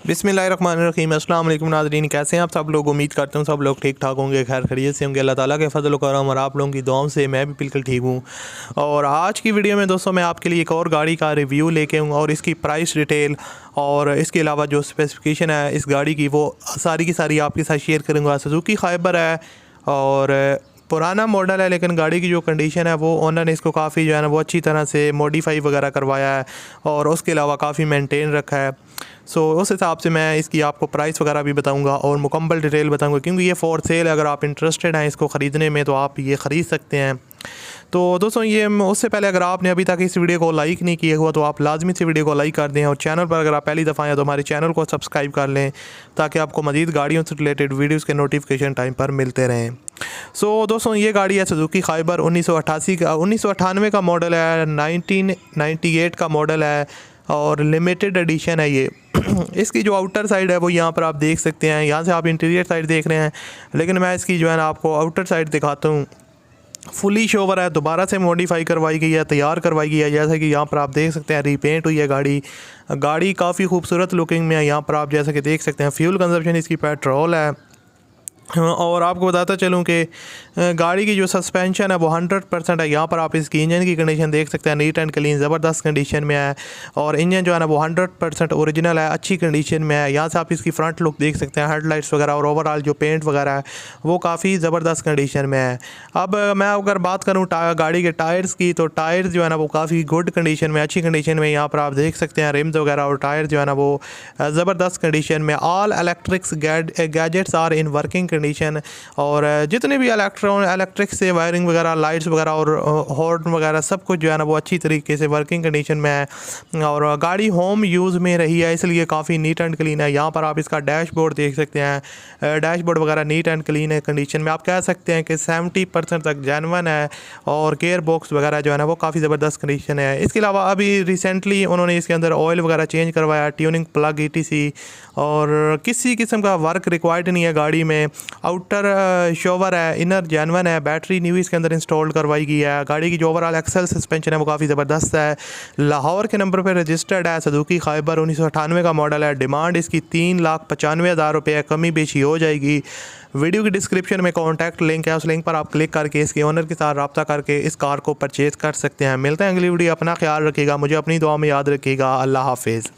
बिस्मिल्लाहिर्रहमानिर्रहीम। अस्सलाम वालेकुम नाज़रीन, कैसे हैं आप सब लोग। उम्मीद करता हूँ सब लोग ठीक ठाक होंगे, खैर खैरियत से होंगे। अल्लाह ताला के फजल करम और आप लोगों की दुआओं से मैं भी बिल्कुल ठीक हूँ। और आज की वीडियो में दोस्तों मैं आपके लिए एक और गाड़ी का रिव्यू लेके आऊँ और इसकी प्राइस डिटेल और इसके अलावा जो स्पेसिफिकेशन है इस गाड़ी की वो सारी की सारी आपके साथ शेयर करूँगा। सुजुकी खाइबर है और पुराना मॉडल है, लेकिन गाड़ी की जो कंडीशन है वो ओनर ने इसको काफ़ी जो है ना वो अच्छी तरह से मॉडिफाई वगैरह करवाया है और उसके अलावा काफ़ी मेंटेन रखा है। उस हिसाब से मैं इसकी आपको प्राइस वगैरह भी बताऊंगा और मुकम्मल डिटेल बताऊंगा, क्योंकि ये फॉर सेल है। अगर आप इंटरेस्टेड हैं इसको ख़रीदने में तो आप ये ख़रीद सकते हैं। तो दोस्तों ये उससे पहले अगर आपने अभी तक इस वीडियो को लाइक नहीं किया हुआ तो आप लाजमी से वीडियो को लाइक कर दें और चैनल पर अगर आप पहली दफ़ा आए तो हमारे चैनल को सब्सक्राइब कर लें ताकि आपको मज़ीद गाड़ियों से रिलेटेड वीडियोज़ के नोटिफिकेशन टाइम पर मिलते रहें। दोस्तों ये गाड़ी है सुजुकी खाइबर 1998 का मॉडल है, 1998 का मॉडल है और लिमिटेड एडिशन है ये। इसकी जो आउटर साइड है वो यहाँ पर आप देख सकते हैं। यहाँ से आप इंटीरियर साइड देख रहे हैं, लेकिन मैं इसकी जो है ना आपको आउटर साइड दिखाता हूँ। फुली शोवर है, दोबारा से मॉडिफाई करवाई गई है, तैयार करवाई गई है। जैसा कि यहाँ पर आप देख सकते हैं रीपेंट हुई है गाड़ी काफ़ी खूबसूरत लुकिंग में है। यहाँ पर आप जैसा कि देख सकते हैं फ्यूल कंजप्शन इसकी पेट्रोल है। और आपको बताता चलूँ कि गाड़ी की जो सस्पेंशन है वो 100% है। यहाँ पर आप इसकी इंजन की कंडीशन देख सकते हैं, नीट एंड क्लीन ज़बरदस्त कंडीशन में है और इंजन जो है ना वो 100% ओरिजिनल है, अच्छी कंडीशन में है। यहाँ से आप इसकी फ्रंट लुक देख सकते हैं, हेडलाइट्स वगैरह और ओवरऑल जो पेंट वगैरह है वो काफ़ी ज़बरदस्त कंडीशन में है। अब मैं अगर बात करूँ गाड़ी के टायर्स की, तो टायर्स जो है ना वो काफ़ी गुड कंडीशन में, अच्छी कंडीशन में। यहाँ पर आप देख सकते हैं रिम्स वगैरह और टायर जो है ना वो ज़बरदस्त कंडीशन में। All electrics gadgets are in working condition और जितने भी इलेक्ट्रिक से वायरिंग वगैरह, लाइट्स वगैरह और हॉर्न वगैरह सब कुछ जो है ना वो अच्छी तरीके से वर्किंग कंडीशन में है। और गाड़ी होम यूज़ में रही है इसलिए काफ़ी नीट एंड क्लीन है। यहाँ पर आप इसका डैशबोर्ड देख सकते हैं, डैशबोर्ड वगैरह नीट एंड क्लीन है कंडीशन में। आप कह सकते हैं कि 70% तक जेन्युइन है और गेयर बॉक्स वगैरह जो है ना वो काफ़ी ज़बरदस्त कंडीशन है। इसके अलावा अभी रिसेंटली उन्होंने इसके अंदर ऑयल वगैरह चेंज करवाया, ट्यूनिंग प्लग ETC, और किसी किस्म का वर्क रिक्वायर्ड नहीं है गाड़ी में। आउटर शोवर है, इनर जेन्युइन है, बैटरी न्यू इसके अंदर इंस्टॉल करवाई गई है। गाड़ी की जो ओवरऑल एक्सेल सस्पेंशन है वो काफ़ी ज़बरदस्त है। लाहौर के नंबर पर रजिस्टर्ड है। सुजुकी खाइबर 1998 का मॉडल है। डिमांड इसकी 3,95,000 रुपये है, कमी बेशी हो जाएगी। वीडियो की डिस्क्रिप्शन में कॉन्टैक्ट लिंक है, उस लिंक पर आप क्लिक करके इसके ओनर के साथ रब्ता करके इस कार को परचेज़ कर सकते हैं। मिलते हैं अगली वीडियो। अपना ख्याल रखिएगा, मुझे अपनी दुआ में याद रखिएगा। अल्लाह हाफिज़।